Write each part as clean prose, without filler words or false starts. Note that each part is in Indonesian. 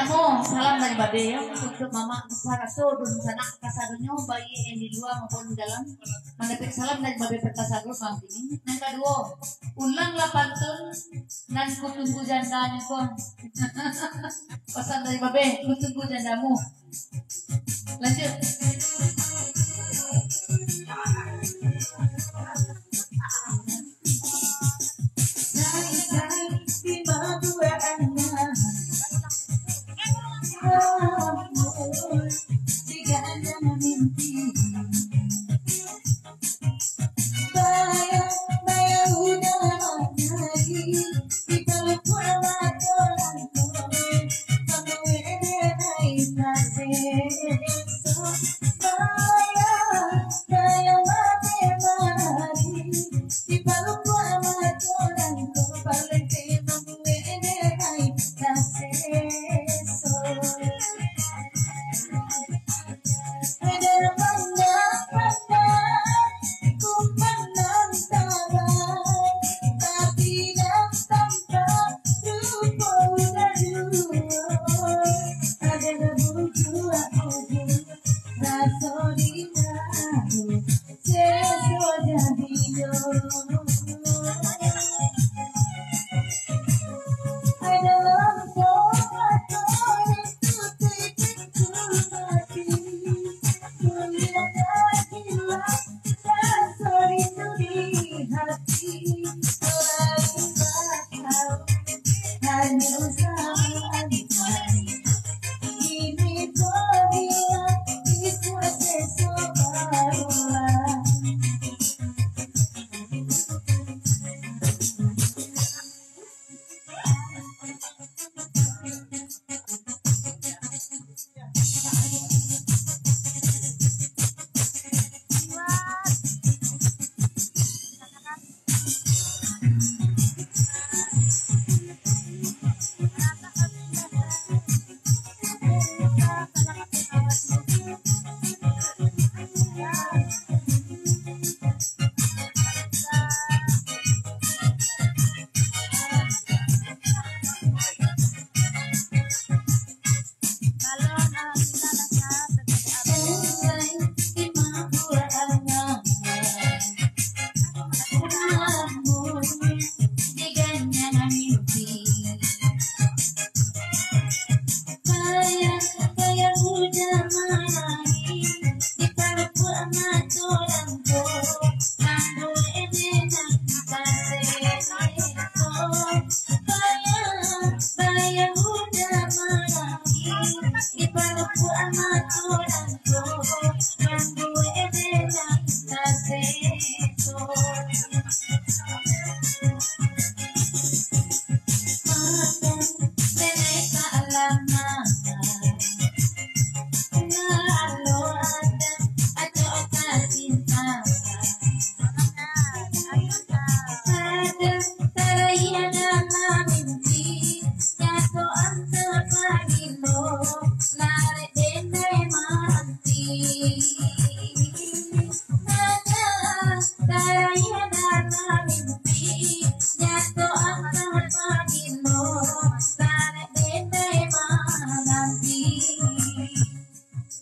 Kamu salam dari Babe ya untuk Mama Sarasudun sana kasadunyo bayi yang di luar maupun di dalam. Mendapat salam dari Babe Pertasagro kami ini. Yang kedua, ulanglah pantun dan kutunggu jandanya ko. Pesan dari Babe, kutunggu jandamu. Lanjut.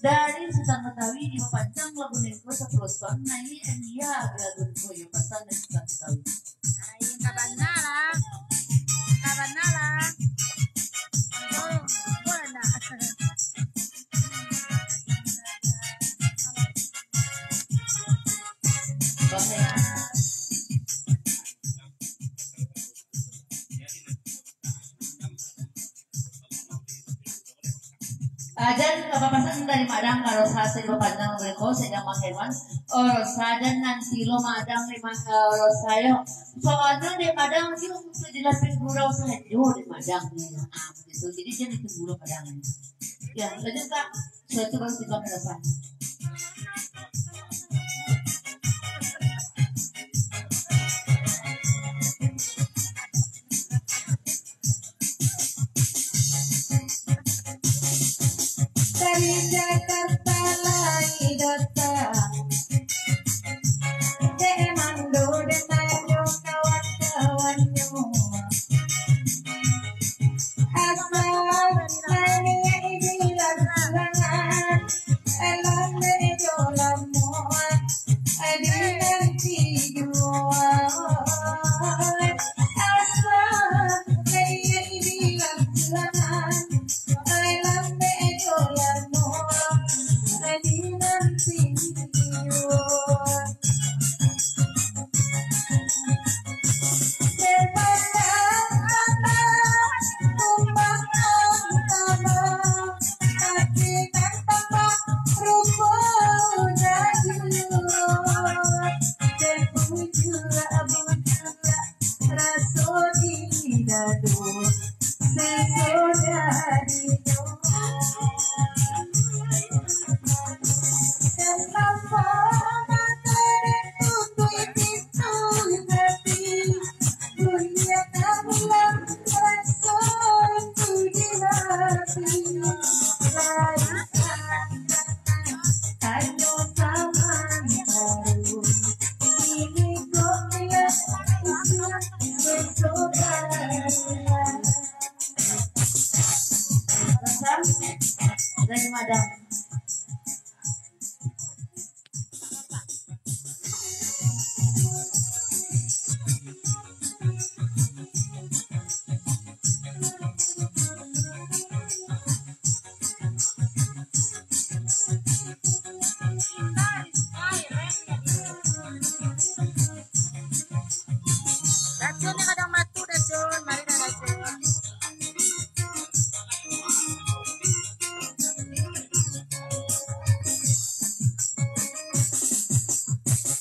Dari Sultan Betawi di Pancang lagu nengko seproton nah ini dia lagu koyo pesan dari Sultan Betawi. Nah, ini kaban nala. Oh, buena. Ajan kapapasan dari Madang kalau hasil panjang mereka sedang hewan sadan nanti lo Madang di saya soalnya di Madang sih untuk jelasin gurau saja di Madang gitu jadi jangan itu gurau Padang ya lanjut kak saya coba kita merasakan. Dari Jakarta lagi datang Mando dan Tanyo kawan-kawannya Asal Ayo taman baru ini kok lihat bersaudara. Dari madam. Racun yang kadang matu racun, mari dah racun.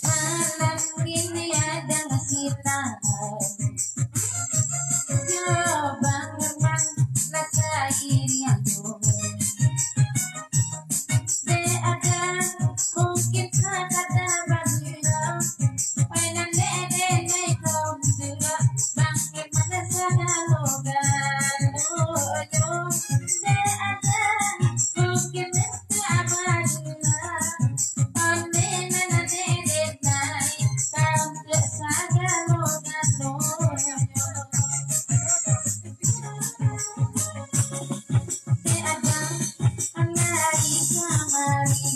Malam ini ada kita. Coba memang rasa ini aku. Ada mungkin ada bagusnya. Mainan dede kau juga bangkit pada sana logan. Ada mungkin ada bagusnya. Mainan dede naik kau tak saga logan. Ada anak kamari.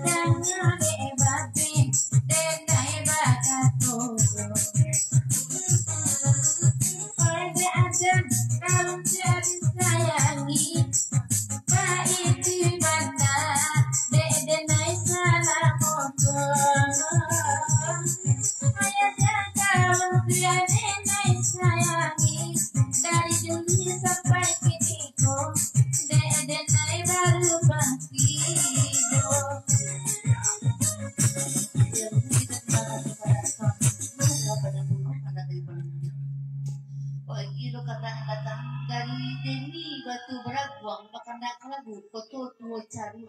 Jangan hebatin, tenda hebat aku. Pada aja kalau jadi sayangi, baik di mana, dede naik salah motor. Ayah kalau jadi naik sayangi, dari dulu sampai kini kok, dede naik baru bangkit. Oh, itu kata dari Deni Batu Beraguang makan nak lagu foto tua caru.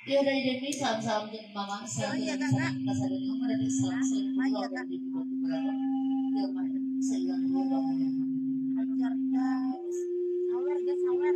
Ya dari Deni salam-salam untuk mama saya dan pasal ini ada salam-salam dari Deni Batu Beraguang. Ya mana saya Ajar guys. Sawer guys, sawer.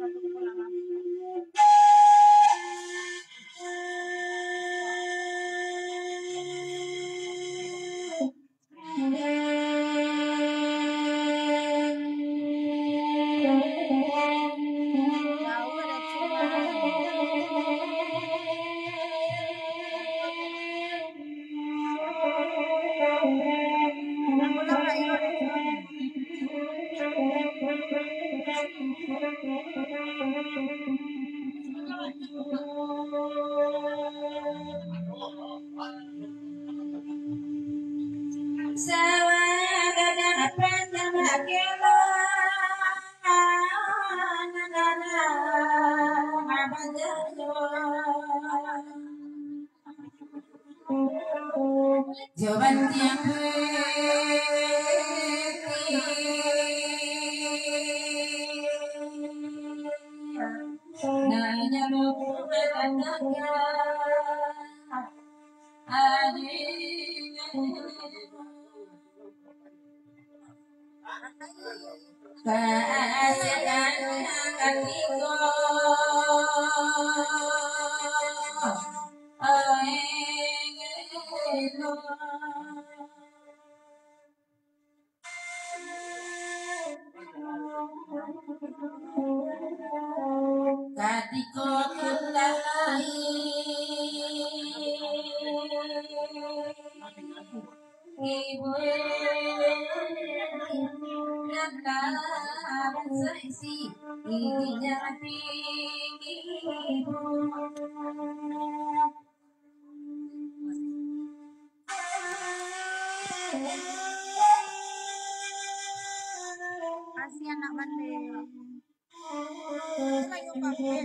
Jauh ada Jawaban yang nanya lupa keasikan hatiku Katiko kelai ibu dan seksi ibunya ibu kasih anak mandi. Lagi pakai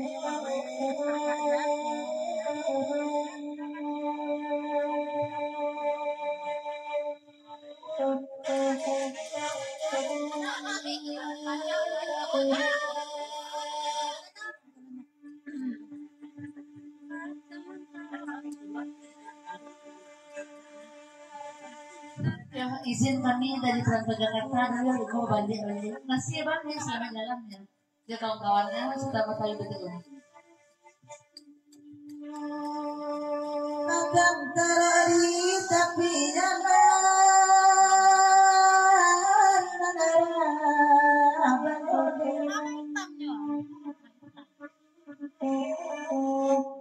izin kami dari Perantau Jakarta dulu mau balik. Masih bang ya selama jalannya. Dia kawan-kawannya sudah tahu betul. Agam tarari tapi jangan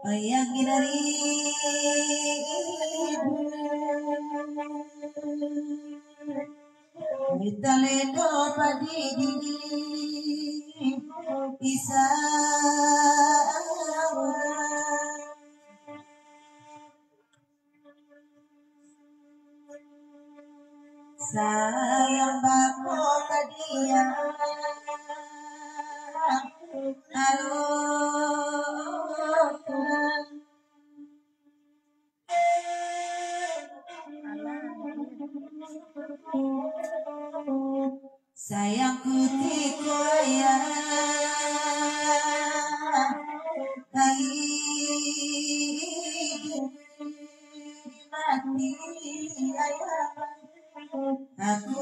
ayang dari Mitaledo padidi isa sayang bako kadia sayang kutiko ya mati ayah aku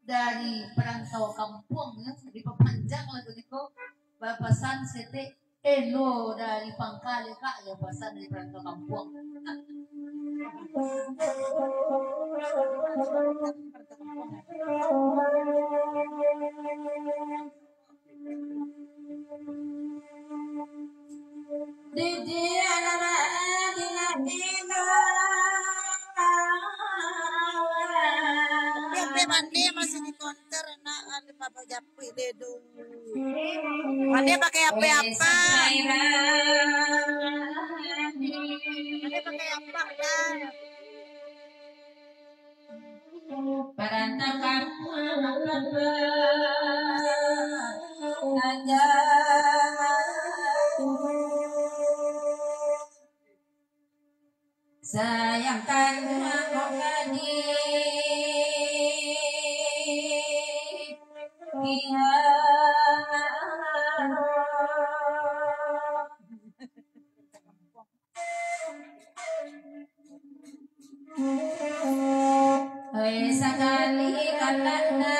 dari perantau kampung ya, diperpanjang lagu itu bapasan sete elo dari Pangkale kak ya pasan dari perantau kampung. Didi anak Pepe mandi masih di konter nak ada papa japi dedu. Mandi pakai apa? Mandi pakai apa dah? Perantau kampung Aja. sayangkan kok tadi sekali katanya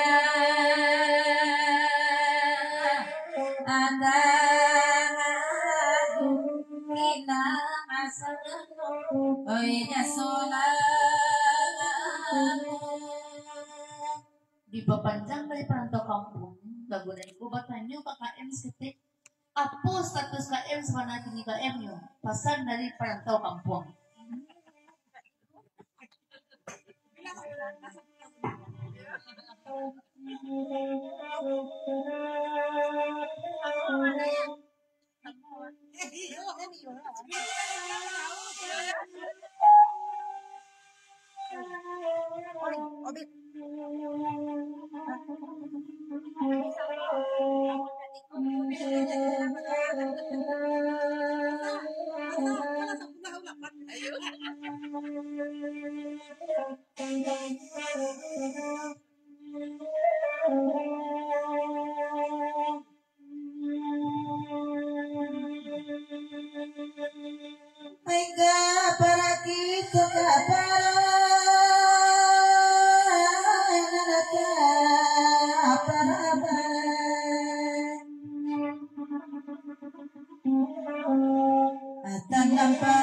ada kita asal di pepanjang dari perantau kampung lagu dari ku bertanya Pak KM setik apa status KM sebenarnya kini KM nya pasan dari perantau kampung. Obit. Aika para kita para tanam padi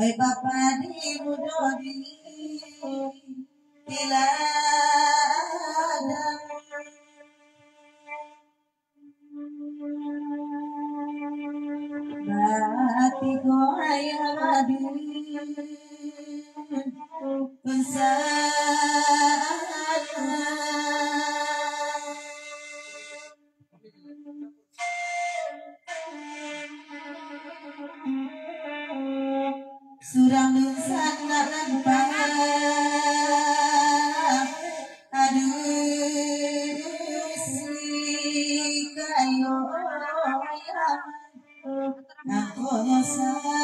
Oi Bapa di Budodi Tiladang Bati goya madu Surang nusan ngarempang aduh si kayo aku sayang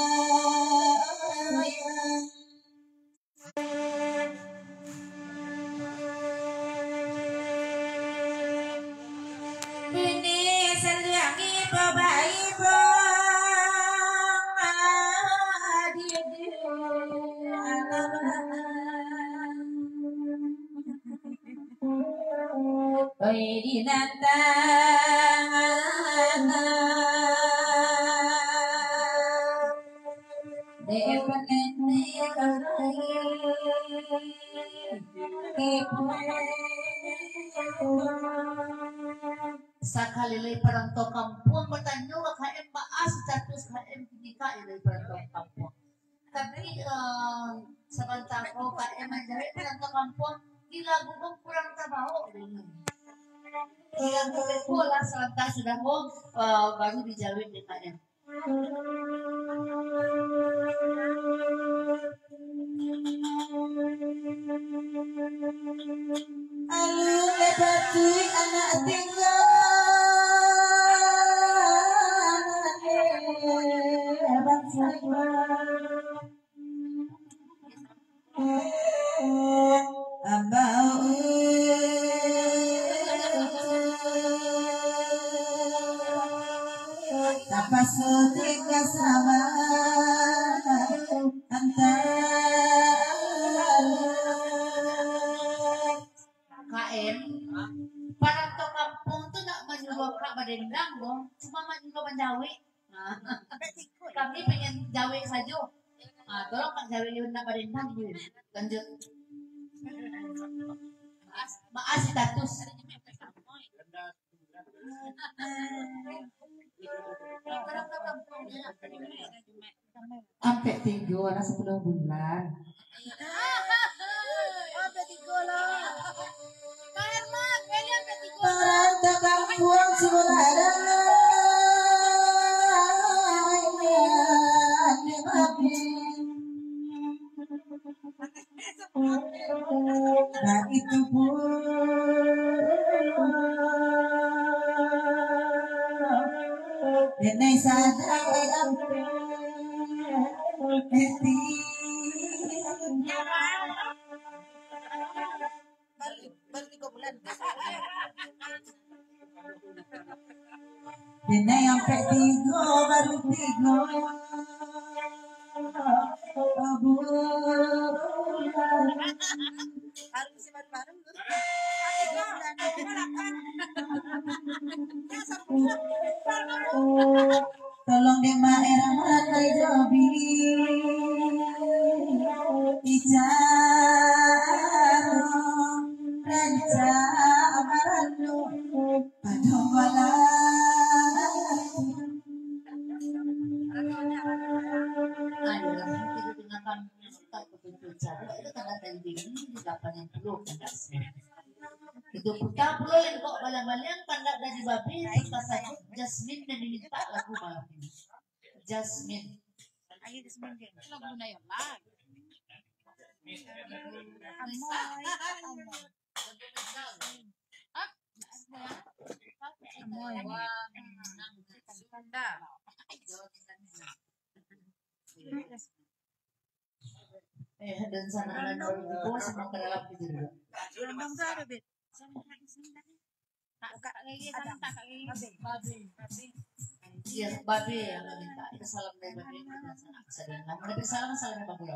ini seliangi babai Oi dinatang Depanene Sakalilay parang to kampung bertanyo KM baas status KM pinika ilay parang to kampung. Tapi sa banta ko KM manjari parang to kampung dilago kong kurang trabaho. Ilang ko lang sa banta sudah mo baru dijawin di KM. Alun lepati anak tinggal Ambau Tapaso tiga sama KM parang to kampung tuh nak menyuruh kak badendang dong, cuma menyuruh menjawi. Kami pengen jawi saja. Tolong kak jawi yun nak badendang yun. Lanjut. Maas status. Sampai 3 orang 10 bulan. Paranta kampung Sularang Nah itu pun Nenek sadar baru 3 bulan Nenek yang tiga baru 3 bulan harus simpan bareng tolong di daerah mana jobi bicara ranca amaranu padombala Adalah itu dengan tak betul cara itu tanda tanding di 80 tanda itu putar puluh kok balang-balang tanda dari babi kasanya Jasmine dan diminta lagu malam ini Jasmine Ayo disembunyiin. Lagu na yun lang. Amoy. Tanda. Dan sana ada di bawah semua ke dalam itu dulu. Lambang sa rabit. Tak babi. Iya, babi yang minta. Itu salam dari babi. Tapi salam dari babi.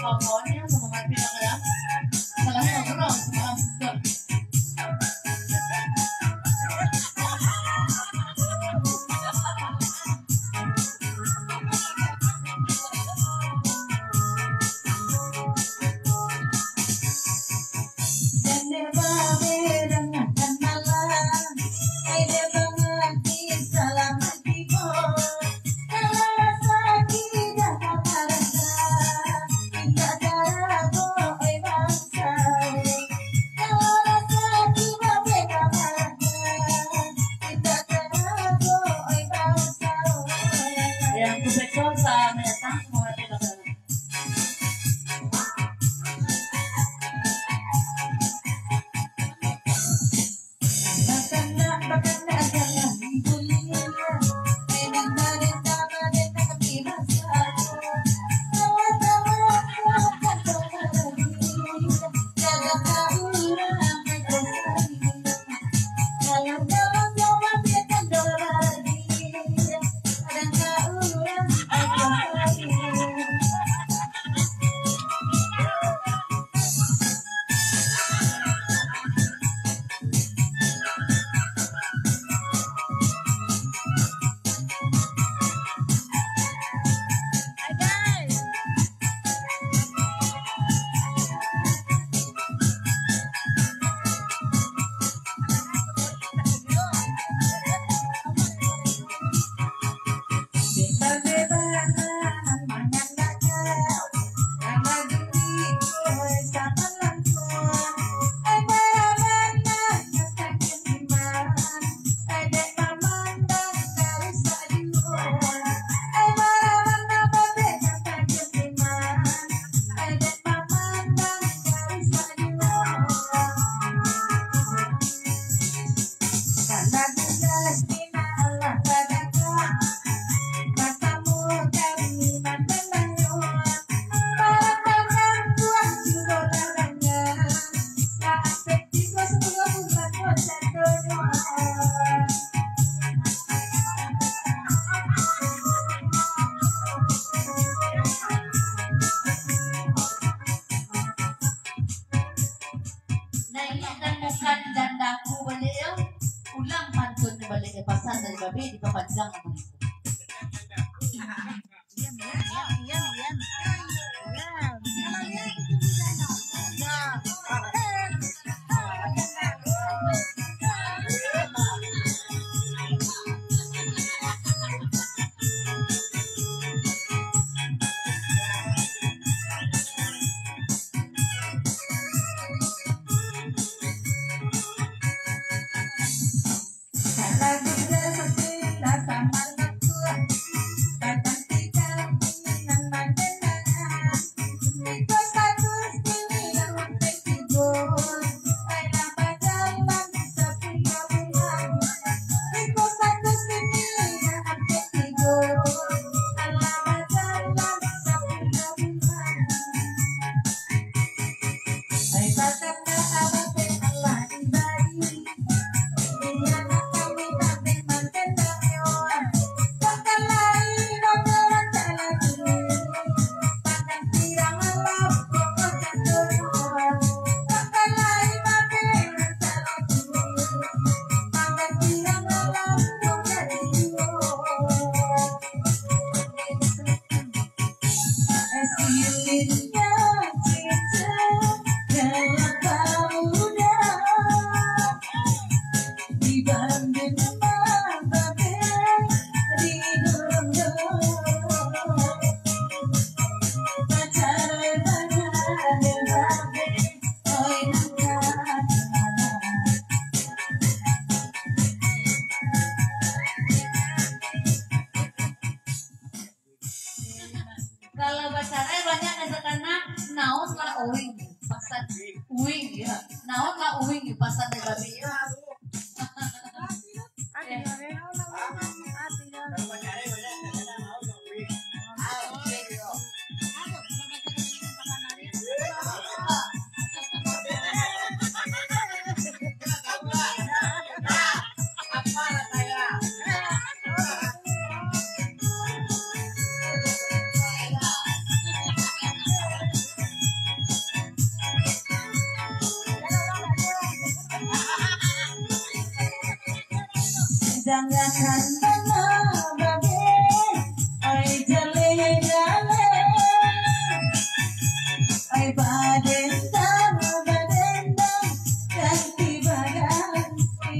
kawan-kawannya sama Mas Pino ya. Salah ngobrol semalam juga. Yang kusekol sa metang mga pinakalan. Naikan dandaku balik ya, ulang pantun balik ke pasar dari babi di papanjang aku itu. Kalau bahasa Arab banyak katakannya naon lah uing pasar uing ya naon lah uing di pasar di babi ya. Jangan kantana babe, ay jale jale, ay badendang badendang, ganti baganti.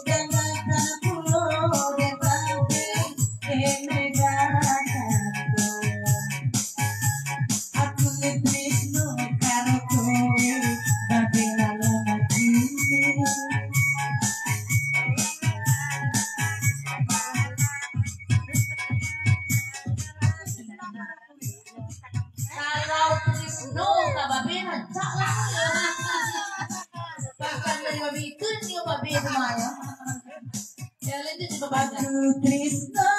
Jangan kapulo de babe, emegakanto. Aku nitrisno karo kowe, babe lalu matine. Kalau Trisno kababe hancak lah. Bahkan dari babi itu nih babi semuanya. Ya lanjut di babi. Aku trisno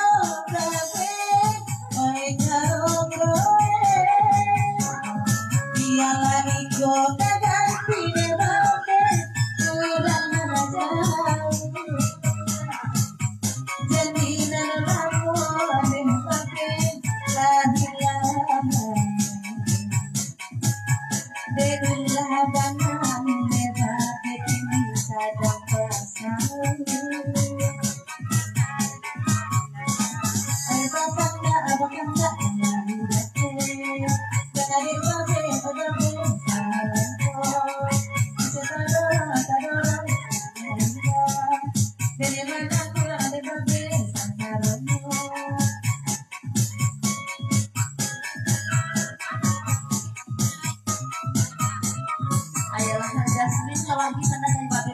babe, oe karo kowe. Biarlah iko kaganti de babe, kurang jauh. Jadinan aku de babe, lahiran. Derulah bangan de babe ini sadang pasang. Ay bakanda bakanda nandate, dari babe babe sarango. Setadora tadora nanda, dari mana ku ada babe sarango. Ayolah Jasmine lagi mana yang babe